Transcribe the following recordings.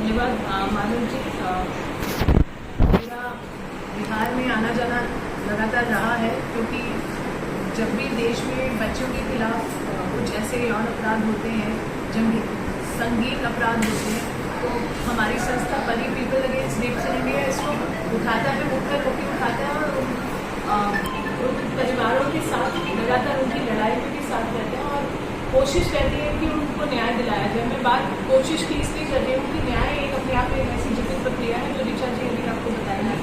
धन्यवाद माधव जी। मेरा बिहार में आना जाना लगातार रहा है, क्योंकि जब भी देश में बच्चों के खिलाफ कुछ ऐसे यौन अपराध होते हैं, संगीन अपराध होते हैं, तो हमारी संस्था PARI people against rapes in India इसको उठाता है, मुख्य रूप में उठाता है और उन परिवारों के साथ लगातार उनकी लड़ाई में भी साथ रहते हैं और कोशिश करती है कि उनको न्याय दिलाया जाए। मैं बात कोशिश की इसलिए कर रही हूँ कि न्याय एक अपने आप में एक ऐसी जटिल प्रक्रिया है जो ऋचा जी अभी आपको बताएंगे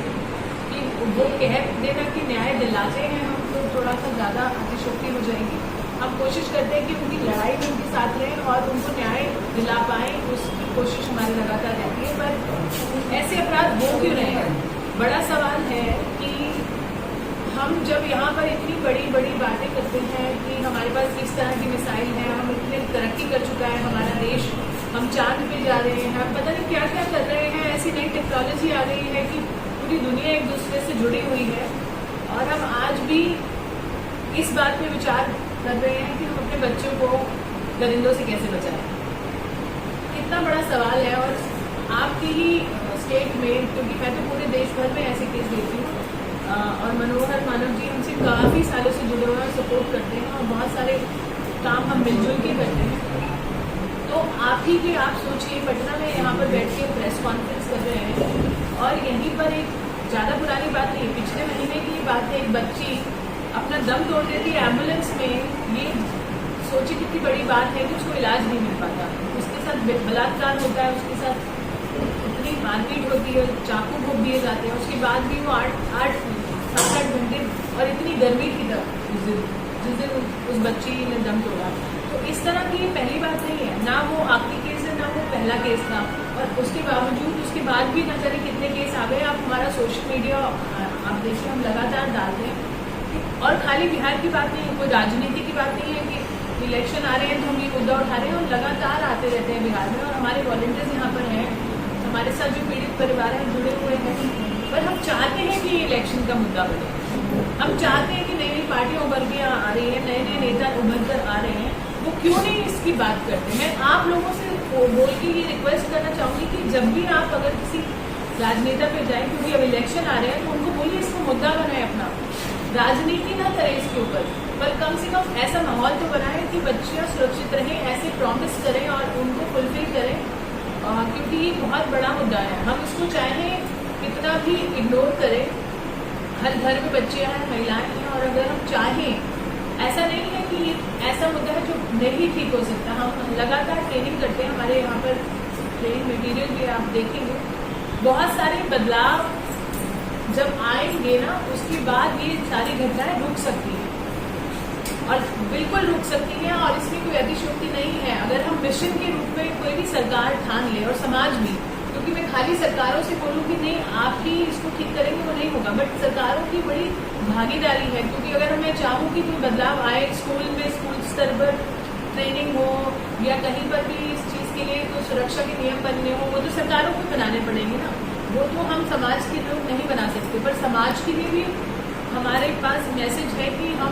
कि वो कह देना कि न्याय दिलाते हैं हम तो थोड़ा सा ज़्यादा अतिशोक्ति हो जाएगी। हम कोशिश करते हैं कि उनकी लड़ाई में उनके साथ रहें और उनको न्याय दिला पाएँ, उसकी कोशिश हमारी लगातार रहती है। पर ऐसे अपराध हो क्यों रहे हैं? बड़ा सवाल है कि हम जब यहाँ पर इतनी बड़ी बड़ी बातें करते हैं कि हमारे पास किस तरह की मिसाइल है, हम इतने तरक्की कर चुका है हमारा देश, हम चांद पे जा रहे हैं, हम पता नहीं क्या क्या कर रहे हैं, ऐसी नई टेक्नोलॉजी आ गई है कि पूरी दुनिया एक दूसरे से जुड़ी हुई है और हम आज भी इस बात पे विचार कर रहे हैं कि हम अपने बच्चों को दरिंदों से कैसे बचाएं। कितना बड़ा सवाल है। और आपकी ही स्टेट में, क्योंकि मैं तो पूरे देश भर में ऐसे केस देखती हूँ और मनोहर मानव जी हमसे काफ़ी सालों से जुड़े हुए हैं, सपोर्ट करते हैं और बहुत सारे काम हम मिलजुल के करते हैं। तो आप ही के आप सोचिए, पटना में यहाँ पर बैठ के प्रेस कॉन्फ्रेंस कर रहे हैं और यहीं पर एक ज़्यादा पुरानी बात नहीं, पिछले महीने की बात है, एक बच्ची अपना दम तोड़ देती है एम्बुलेंस में। ये सोचिए कितनी बड़ी बात है कि उसको इलाज नहीं मिल पाता, उसके साथ बलात्कार होता है, उसके साथ इतनी मारपीट होती है, चाकू भोंक दिए जाते हैं, उसके बाद भी वो 7-8 घंटे और इतनी गर्मी की तरफ जिस दिन उस बच्ची ने दम तोड़ा। तो इस तरह की पहली बात नहीं है, ना वो आखिरी केस है ना वो पहला केस था, और उसके बावजूद उसके बाद भी न जाने कितने केस आ गए। आप हमारा सोशल मीडिया आप देखिए, हम लगातार डालते हैं। और खाली बिहार की बात नहीं है, कोई राजनीति की बात नहीं है कि इलेक्शन आ रहे हैं तो हम ये मुद्दा उठा रहे हैं, हम लगातार आते रहते हैं बिहार में और हमारे वॉलंटियर्स यहाँ पर हैं, हमारे साथ जो पीड़ित परिवार हैं जुड़े हुए हैं। पर हम चाहते हैं कि ये इलेक्शन का मुद्दा बने, हम चाहते हैं कि नई नई पार्टियाँ उभर के आ रही हैं, नए नए नेता उभर कर आ रहे हैं, वो क्यों नहीं इसकी बात करते। मैं आप लोगों से बोल के ये रिक्वेस्ट करना चाहूँगी कि जब भी आप अगर किसी राजनेता पे जाएं, क्योंकि अब इलेक्शन आ रहे हैं, तो उनको बोलिए इसको मुद्दा बनाए अपना, राजनीति ना करें इसके ऊपर, पर कम से कम ऐसा माहौल तो बनाएं कि बच्चियाँ सुरक्षित रहें, ऐसे प्रॉमिस करें और उनको फुलफिल करें, क्योंकि ये बहुत बड़ा मुद्दा है। हम इसको चाहें कितना भी इग्नोर करें, हर घर में बच्चे हैं, महिलाएं हैं, और अगर हम चाहें, ऐसा नहीं है कि ये ऐसा मुद्दा है जो नहीं ठीक हो सकता। हम लगातार ट्रेनिंग करते हैं, हमारे यहाँ पर ट्रेनिंग मटेरियल भी आप देखेंगे, बहुत सारे बदलाव जब आएंगे ना, उसके बाद ये सारी घटनाएं रुक सकती हैं और बिल्कुल रुक सकती हैं, और इसमें कोई अतिशयोक्ति नहीं है। अगर हम मिशन के रूप में कोई भी सरकार ठान ले और समाज भी, क्योंकि मैं खाली सरकारों से बोलूँ कि नहीं आप ही इसको ठीक करेंगे वो नहीं होगा, बट सरकारों की बड़ी भागीदारी है। क्योंकि अगर मैं चाहूँ कि कोई बदलाव आए स्कूल में, स्कूल स्तर पर ट्रेनिंग हो या कहीं पर भी इस चीज़ के लिए तो सुरक्षा के नियम बनने हो, वो तो सरकारों को बनाने पड़ेंगे ना, वो तो हम समाज के लोग नहीं बना सकते। पर समाज के लिए भी हमारे पास मैसेज है कि हम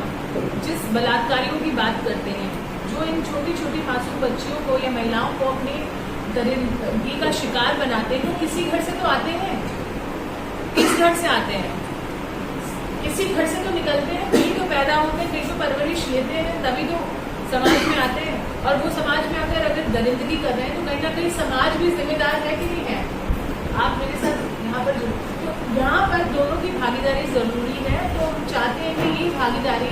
जिस बलात्कारियों की बात करते हैं, जो इन छोटी छोटी मासूम बच्चियों को या महिलाओं को अपने दरिंदगी का शिकार बनाते हैं, तो किसी घर से तो आते हैं, किस घर से आते हैं, किसी घर से तो निकलते हैं, कहीं तो पैदा होते हैं, कहीं तो परवरिश लेते हैं, तभी तो समाज में आते हैं। और वो समाज में अगर दरिंदगी कर रहे हैं तो कहीं ना कहीं समाज भी जिम्मेदार है कि नहीं है। आप मेरे साथ यहाँ पर जुड़े, तो यहाँ पर दोनों की भागीदारी ज़रूरी है। तो हम चाहते हैं कि ये भागीदारी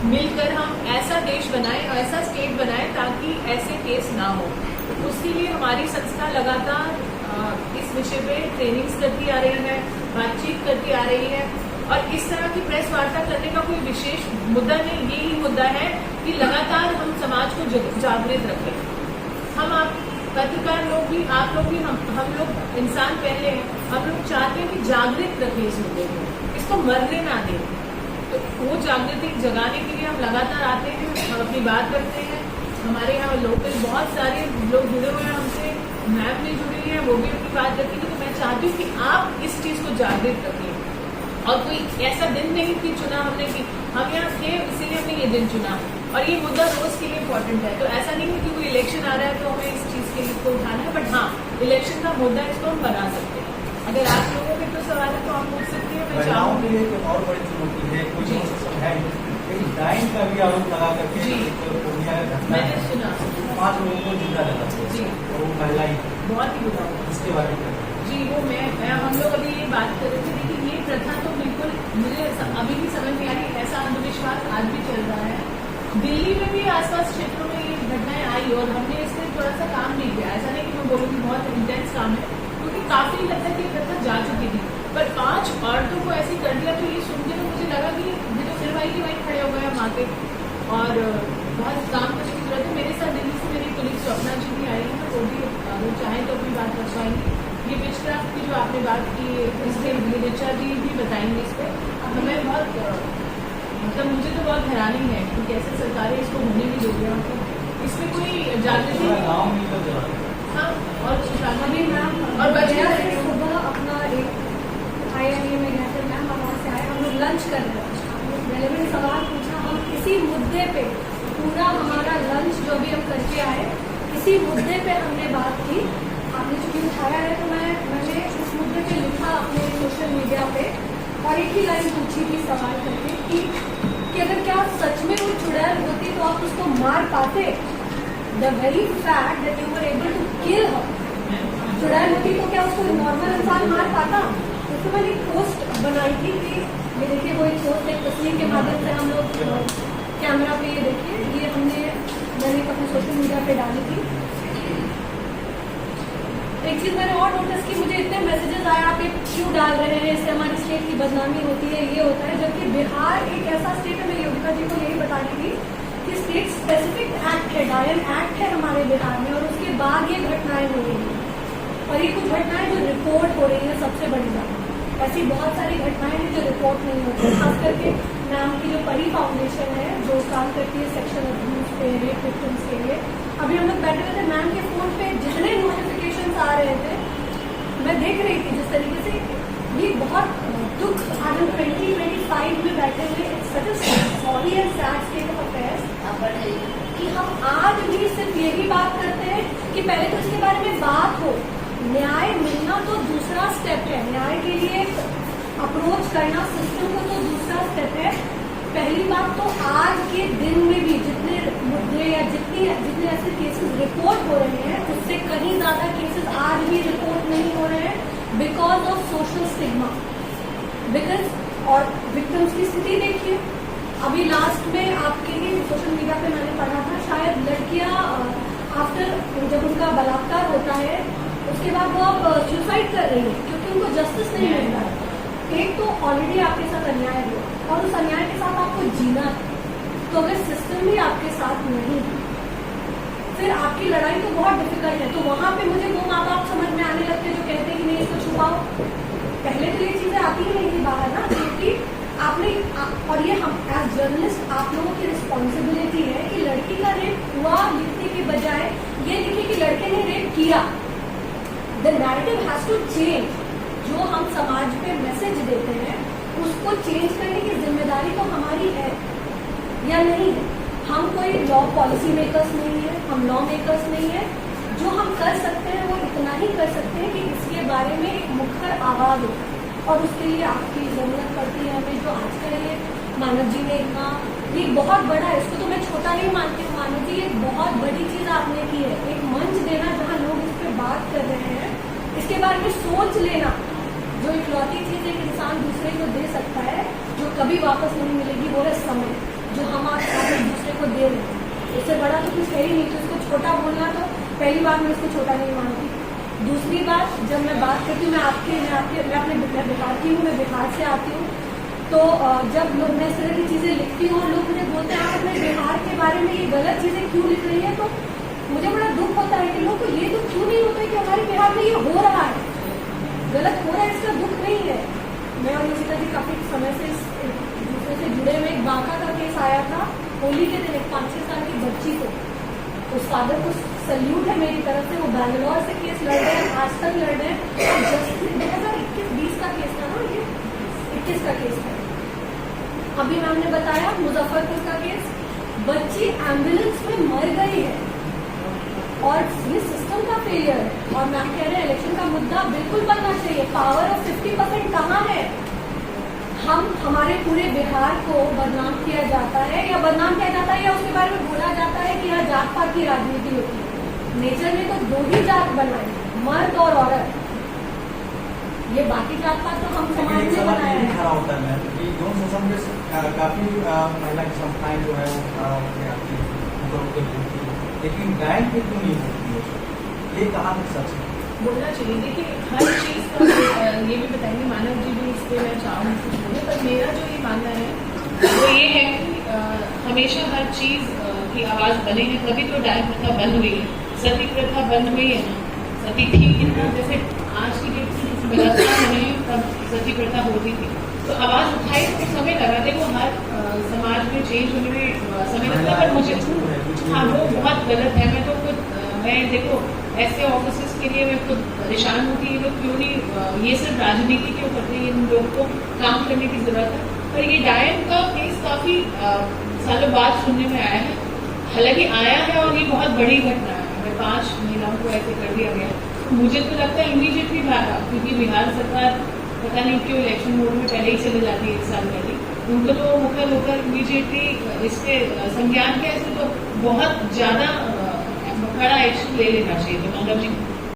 मिलकर हम ऐसा देश बनाएं, ऐसा स्टेट बनाएं ताकि ऐसे केस ना हो। उसके लिए हमारी संस्था लगातार इस विषय पे ट्रेनिंग्स करती आ रही है, बातचीत करती आ रही है, और इस तरह की प्रेस वार्ता करने का कोई विशेष मुद्दा नहीं, यही मुद्दा है कि लगातार हम समाज को जागृत रखें। हम आप पत्रकार लोग भी, आप लोग भी, हम लोग इंसान पहले हैं, हम लोग चाहते हैं कि जागृत रखें इस मुद्दे को, इसको मरने ना दें। तो वो जागृति जगाने के लिए हम लगातार आते हैं, हम अपनी बात करते हैं। हमारे यहाँ लोकल बहुत सारे लोग जुड़े हुए हैं हमसे, मैम भी जुड़ी है, वो भी अपनी बात रखेंगे। तो मैं चाहती हूँ कि आप इस चीज़ को जागृत रखें, और कोई ऐसा दिन नहीं कि चुना हमने कि हम यहाँ थे इसीलिए हमने ये दिन चुना, और ये मुद्दा रोज के लिए इम्पोर्टेंट है। तो ऐसा नहीं है कि कोई इलेक्शन आ रहा है तो हमें इस चीज़ के लिए इसको उठाना है, बट हाँ इलेक्शन का मुद्दा इसको हम बना सकते हैं। अगर आप लोगों के तो सवाल है तो आप पूछ सकते हैं। मैं महिलाओं के लिए एक और बड़ी चुनौती है, कोई है लेकिन डाइन का भी आरोप लगा करके पूर्णिया मैंने सुना 5 लोगों को जिंदा लगा जी, और वो महिला ही बहुत ही बुरा हुआ इसके बारे में जी। वो मैं हम लोग अभी ये बात कर रहे थे, लेकिन ये प्रथा तो बिल्कुल मुझे अभी भी समझ नहीं आ रही। ऐसा अंधविश्वास आज भी चल रहा है। दिल्ली में भी आसपास क्षेत्रों में ये घटनाएं आई और हमने इस पर थोड़ा सा काम नहीं किया। ऐसा नहीं कि मैं बोलूँगी बहुत इंटेंस काम है, क्योंकि काफी लगता है कि प्रथा जा चुकी थी, पर 5 औरतों को ऐसे कर दिया। तो ये सुन के तो मुझे लगा कि ये तो फिर वही खड़े हो गए वहाँ पे और बहुत काम करने की जरूरत है। मेरे साथ दिल्ली से मेरी पुलिस स्वप्ना जी भी आई है, वो चाहें तो अपनी बात रख पाएंगे। ये विचक्राफ्ट की जो आपने बात की इसके ऋचा जी भी बताएंगे इस पर। हमें बहुत मतलब मुझे तो बहुत हैरानी है कि कैसे सरकारें इसको होने नहीं दे रही हैं। इसमें कोई जागृति हाँ और अभी मैम और बच्चे सुबह अपना एक IIM में गए थे मैम, हम वहाँ से आए, हम लोग लंच कर रहे थे। मैंने भी सवाल पूछा, हम किसी मुद्दे पे पूरा हमारा लंच जो भी हम करके आए किसी मुद्दे पे हमने बात की। आपने चूंकि उठाया है तो मैंने उस मुद्दे पे लिखा अपने सोशल मीडिया पे और एक ही लाइन पूछी थी सवाल करके कि अगर क्या सच में वो चुड़ैल होती तो आप उसको मार पाते। The very fact that you were able to kill her, चुड़ैल होती तो क्या उसको नॉर्मल इंसान मार पाता। तो मैंने एक पोस्ट बनाई थी कि ये देखिए वो एक पोस्ट एक तस्वीर के माध्यम से हम लोग कैमरा पे ये देखिए, ये मैंने अपने सोशल मीडिया पे डाली थी। एक चीज मैंने और नोटिस की, मुझे इतने मैसेजेस आए आप ये क्यों डाल रहे हैं, इससे हमारी स्टेट की बदनामी होती है, ये होता है। जबकि बिहार एक ऐसा स्टेट है, मैं योगिता जी को यही बता रही थी कि स्टेट स्पेसिफिक एक्ट है, डायन एक्ट है हमारे बिहार में, और उसके बाद ये घटनाएं हो रही हैं। और ये कुछ घटनाएं जो रिपोर्ट हो रही है सबसे बड़ी बात, ऐसी बहुत सारी घटनाएं हैं जो रिपोर्ट नहीं होती। खास करके नाम की जो परी फाउंडेशन है जो काम करती है सेक्शुअल अब्यूज पे, रेप विक्टिम्स के लिए, अभी हम लोग बैठे हुए थे, मैम के फोन पे जितने नोटिफिकेशन आ रहे थे मैं देख रही थी जिस तरीके से। ये बहुत दुख, आज हम 2025 में बैठे हुए, such sorry and sad state of affairs कि हम आज भी सिर्फ यही बात करते हैं कि पहले तो इसके बारे में बात हो। न्याय मिलना तो दूसरा स्टेप है, न्याय के लिए अप्रोच करना सिस्टम को तो दूसरा स्टेप है। पहली बात तो आज के दिन में भी जितने मुद्दे या जितने ऐसे केसेस रिपोर्ट हो रहे हैं उससे कहीं ज्यादा केसेस आज भी रिपोर्ट नहीं हो रहे हैं because of social stigma. Because और विक्टिम्स की स्थिति देखिए, अभी लास्ट में आपके ही सोशल मीडिया पे मैंने पढ़ा था, शायद लड़कियां आफ्टर जब उनका बलात्कार होता है उसके बाद वो अब सुसाइड कर रही है क्योंकि उनको जस्टिस नहीं मिल रहा है। एक तो ऑलरेडी आपके साथ अन्याय हुआ और उस अन्याय के साथ आपको जीना है, तो अगर सिस्टम भी आपके साथ नहीं है फिर आपकी लड़ाई तो बहुत डिफिकल्ट है। तो वहां पे मुझे वो माँ बाप समझ में आने लगते जो कहते हैं कि नहीं इसको छुपाओ। पहले तो ये चीजें आती ही नहीं थी बाहर ना, क्योंकि आपने और ये हम एज जर्नलिस्ट आप लोगों की रिस्पॉन्सिबिलिटी है कि लड़की का रेप हुआ लिखने के बजाय ये लिखे कि लड़के ने रेप किया। The narrative has to change. जो हम समाज पे मैसेज देते हैं उसको चेंज करने की जिम्मेदारी तो हमारी है या नहीं है। हम कोई लॉ पॉलिसी मेकर्स नहीं है, हम लॉ मेकर्स नहीं है। जो हम कर सकते हैं वो इतना ही कर सकते हैं कि इसके बारे में एक मुखर आवाज हो, और उसके लिए आपकी जरूरत पड़ती है हमें। जो आजकल ये मानव जी ने इतना, ये बहुत बड़ा है, इसको तो मैं छोटा नहीं मानती हूँ। मानव जी एक बहुत बड़ी चीज आपने की है, एक मंच देना जहाँ लोग इस पर बात कर रहे हैं, इसके बारे में सोच लेना। जो इकलौती चीज एक इंसान दूसरे को दे सकता है जो कभी वापस नहीं मिलेगी वो है समय, जो हम आप एक दूसरे को दे रहे हैं। इससे बड़ा तो कुछ है ही नहीं। तो इसको छोटा बोलना, तो पहली बार मैं इसको छोटा नहीं मानती। दूसरी बात, जब मैं बात करती हूँ मैं अपने बिहार की हूँ, मैं बिहार से आती हूँ, तो जब लोग मैं इस तरह की चीजें लिखती हूँ और लोग मुझे बोलते हैं आप अपने बिहार के बारे में ये गलत चीजें क्यों लिख रही है, तो मुझे बड़ा दुख होता है कि लोग को ये दुख क्यों नहीं होता है कि हमारे बिहार में ये हो रहा है, गलत हो रहा है, इसका दुख नहीं है। मैं और योगिता जी काफी समय से दूसरे से जुड़े हुए, एक बांका का केस आया था होली के दिन, एक 5-6 साल की बच्ची को, उस फादर को सल्यूट है मेरी तरफ से, वो बैंगलोर से केस लड़ रहे हैं, आज तक लड़ रहे हैं। और जस्टिस 2021-20 का केस था ना, ये 21 का केस था। अभी मैम ने बताया मुजफ्फरपुर का केस, बच्ची एम्बुलेंस में मर गई है, और ये सिस्टम का फेलियर है। और मैम कह रहे हैं इलेक्शन का मुद्दा बिल्कुल बनना चाहिए। पावर ऑफ 50% कहाँ है? हम हमारे पूरे बिहार को बदनाम किया जाता है, या बदनाम किया जाता है या उसके बारे में बोला जाता है कि यहाँ जात पात की राजनीति होती है। नेचर ने तो दो ही जात बनाई, मर्द और औरत। ये बाकी जात पात तो हम समाज लेकिन एक में सवाल बनाया ये भी है। खड़ा होता है मैम कि यौन शोषण में काफी महिला की संस्थाएं जो है वो खड़ा होकर आती है, ऊपर उठकर बोलती है, लेकिन डायन पे क्यों नहीं बोलती है? ये कहाँ तक सच है? बोलना चाहिए। देखिए, हर चीज़ का ये भी बताएंगे मानव जी भी, इस पर मैं चाहूँगी कुछ बोले, पर मेरा जो ये मानना है वो ये है कि हमेशा हर चीज़ की आवाज़ बने हैं, तभी तो डायन प्रथा बंद हुई है। सती प्रथा बंद हुई है ना, सती थी ना, जैसे आज की डेट में बलात्कार होने हैं तब सती प्रथा होती थी, तो आवाज़ उठाई तो समय लगा। देखो, हर समाज में चेंज होने में समय लगता है, पर मुझे हाँ वो बहुत गलत है। मैं तो खुद मैं देखो ऐसे ऑफिस के लिए मैं खुद परेशान होती, ये लोग क्यों नहीं, ये सिर्फ राजनीति क्यों करते हैं, इन लोगों को काम करने की जरूरत है। पर ये डायन का केस काफी सालों बाद सुनने में आया है, हालांकि आया है और ये बहुत बड़ी घटना है। अगर 5 महिलाओं को ऐसे कर दिया गया तो मुझे तो लगता है इमीडिएटली भागा, क्योंकि बिहार सरकार पता नहीं क्यों इलेक्शन मोड में पहले ही चले जाती है, 1 साल पहले। उनको तो मुखर होकर इमीडिएटली इसके संज्ञान के ऐसे तो बहुत ज्यादा कड़ा एक्शन ले लेना चाहिए। तो मानव जी